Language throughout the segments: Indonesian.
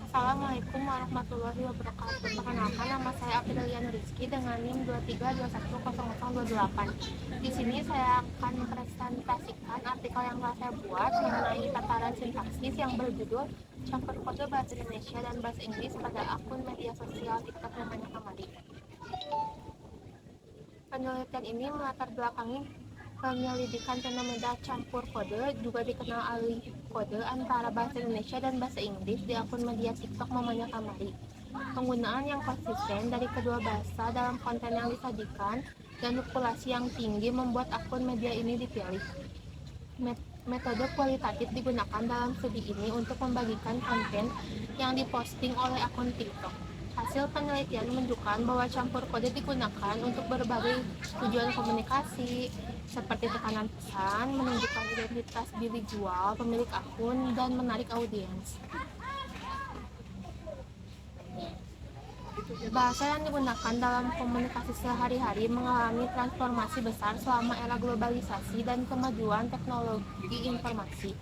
Assalamualaikum warahmatullahi wabarakatuh. Perkenalkan, nama saya Aprilian Rizky dengan NIM 23210028. Di sini saya akan presentasikan artikel yang telah saya buat mengenai tataran sintaksis yang berjudul campur kode bahasa Indonesia dan bahasa Inggris pada akun media sosial TikTok namanya Kamari. Penelitian ini melatar belakangi penyelidikan fenomena campur kode, juga dikenal alih kode antara bahasa Indonesia dan bahasa Inggris di akun media TikTok Mamanya Kamari. Penggunaan yang konsisten dari kedua bahasa dalam konten yang disajikan dan populasi yang tinggi membuat akun media ini dipilih. Metode kualitatif digunakan dalam studi ini untuk membagikan konten yang diposting oleh akun TikTok. Hasil penelitian menunjukkan bahwa campur kode digunakan untuk berbagai tujuan komunikasi, seperti tekanan pesan, menunjukkan identitas diri jual, pemilik akun, dan menarik audiens. Bahasa yang digunakan dalam komunikasi sehari-hari mengalami transformasi besar selama era globalisasi dan kemajuan teknologi informasi.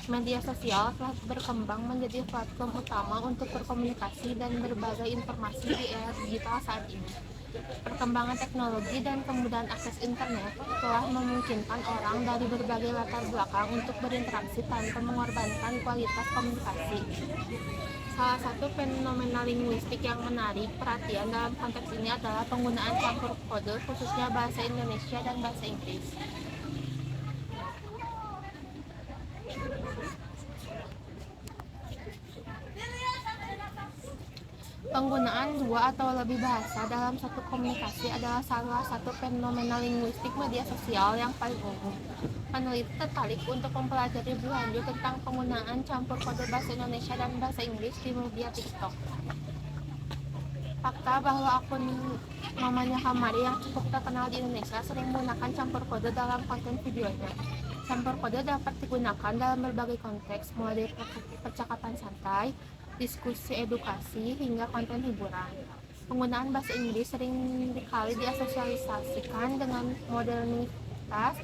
Media sosial telah berkembang menjadi platform utama untuk berkomunikasi dan berbagai informasi di era digital saat ini. Perkembangan teknologi dan kemudahan akses internet telah memungkinkan orang dari berbagai latar belakang untuk berinteraksi tanpa mengorbankan kualitas komunikasi. Salah satu fenomena linguistik yang menarik perhatian dalam konteks ini adalah penggunaan campur kode, khususnya bahasa Indonesia dan bahasa Inggris. Penggunaan dua atau lebih bahasa dalam satu komunikasi adalah salah satu fenomena linguistik media sosial yang paling umum. Peneliti tertarik untuk mempelajari lebih lanjut tentang penggunaan campur kode bahasa Indonesia dan bahasa Inggris di media TikTok. Fakta bahwa akun Mamanya Kamari yang cukup terkenal di Indonesia sering menggunakan campur kode dalam konten videonya. Campur kode dapat digunakan dalam berbagai konteks, mulai dari percakapan santai, diskusi edukasi, hingga konten hiburan. Penggunaan bahasa Inggris sering dikali diasosiasikan dengan modernitas,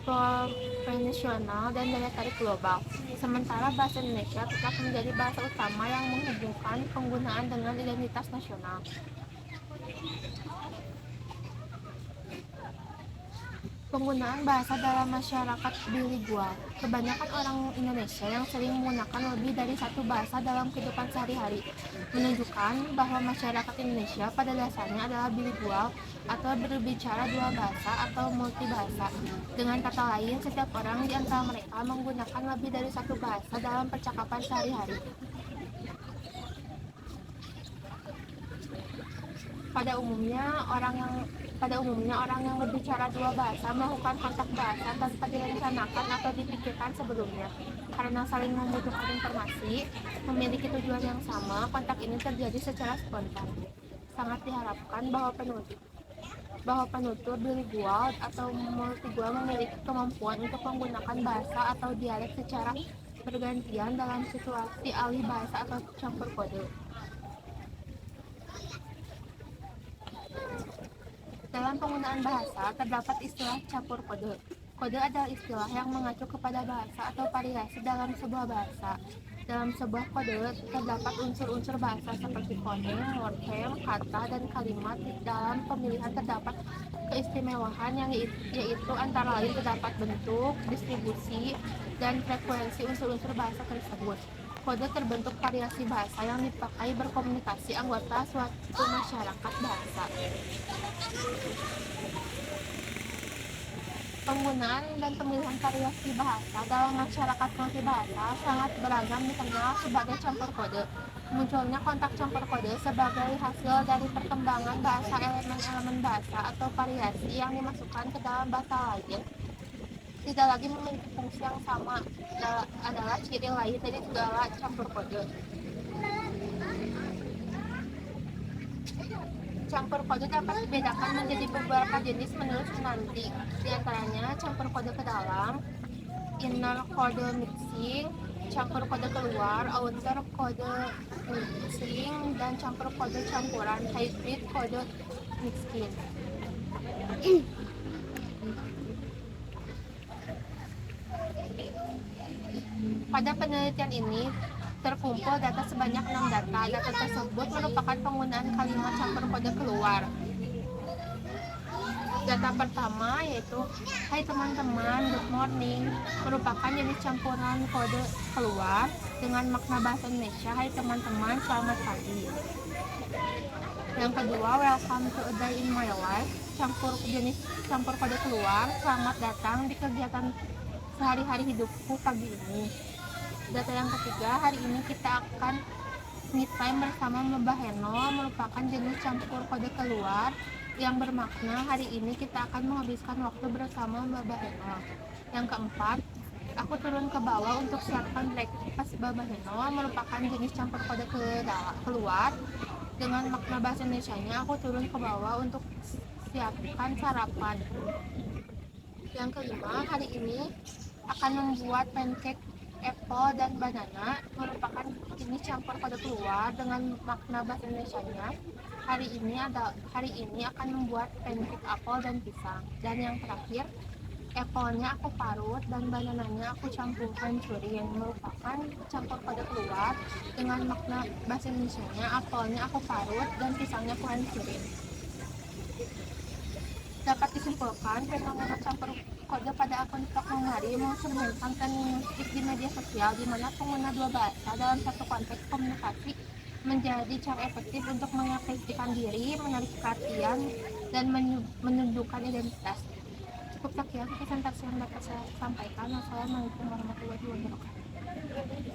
profesional, dan daya tarik global. Sementara bahasa Indonesia tetap menjadi bahasa utama yang menghubungkan penggunaan dengan identitas nasional. Penggunaan bahasa dalam masyarakat bilingual. Kebanyakan orang Indonesia yang sering menggunakan lebih dari satu bahasa dalam kehidupan sehari-hari menunjukkan bahwa masyarakat Indonesia pada dasarnya adalah bilingual atau berbicara dua bahasa atau multibahasa. Dengan kata lain, setiap orang di antara mereka menggunakan lebih dari satu bahasa dalam percakapan sehari-hari. Pada umumnya orang yang berbicara dua bahasa melakukan kontak bahasa tanpa direncanakan atau dipikirkan sebelumnya. Karena saling membutuhkan informasi, memiliki tujuan yang sama, kontak ini terjadi secara spontan. Sangat diharapkan bahwa penutur bilingual atau multilingual memiliki kemampuan untuk menggunakan bahasa atau dialek secara bergantian dalam situasi alih bahasa atau campur kode. Dalam penggunaan bahasa, terdapat istilah campur kode. Kode adalah istilah yang mengacu kepada bahasa atau variasi dalam sebuah bahasa. Dalam sebuah kode, terdapat unsur-unsur bahasa seperti fonem, morfem, kata, dan kalimat. Dalam pemilihan terdapat keistimewaan yang yaitu antara lain terdapat bentuk, distribusi, dan frekuensi unsur-unsur bahasa tersebut. Kode terbentuk variasi bahasa yang dipakai berkomunikasi anggota suatu masyarakat bahasa. Penggunaan dan pemilihan variasi bahasa dalam masyarakat multibahasa sangat beragam dikenal sebagai campur kode. Munculnya kontak campur kode sebagai hasil dari perkembangan bahasa elemen-elemen bahasa atau variasi yang dimasukkan ke dalam bahasa lain tidak lagi memiliki fungsi yang sama adalah ciri lain dari segala campur kode. Campur kode dapat dibedakan menjadi beberapa jenis menurut Sunanti. Di antaranya campur kode ke dalam, inner kode mixing, campur kode keluar, outer kode mixing, dan campur kode campuran, hybrid kode mixing. Pada penelitian ini terkumpul data sebanyak 6 data. Data tersebut merupakan penggunaan kalimat campur kode keluar. Data pertama yaitu hai teman-teman, good morning, merupakan jenis campuran kode keluar dengan makna bahasa Indonesia hai teman-teman, selamat pagi. Yang kedua, welcome to a day in my life, jenis campur kode keluar, selamat datang di kegiatan sehari-hari hidupku pagi ini. Data yang ketiga, hari ini kita akan me time bersama Mbak Heno, merupakan jenis campur kode keluar yang bermakna hari ini kita akan menghabiskan waktu bersama Mbak Heno. Yang keempat, aku turun ke bawah untuk siapkan breakfast Mbak Heno, merupakan jenis campur kode keluar dengan makna bahasa Indonesianya aku turun ke bawah untuk siapkan sarapan. Yang kelima, hari ini akan membuat pancake apple dan banana, merupakan jenis campur kode keluar dengan makna bahasa Indonesianya hari ini akan membuat pancake apel dan pisang. Dan yang terakhir, apelnya aku parut dan banananya aku campur hancurin, merupakan campur kode keluar dengan makna bahasa Indonesianya apelnya aku parut dan pisangnya aku hancurin. Dapat disimpulkan, fenomena campur kode pada akun TikTok Momari mencerminkan tren linguistik di media sosial di mana pengguna dua bahasa dalam satu konteks komunikasi menjadi cara efektif untuk mengekspresikan diri, menarik perhatian, dan menunjukkan identitas. Cukup sekian presentasi yang dapat saya sampaikan. Wassalamualaikum warahmatullahi wabarakatuh.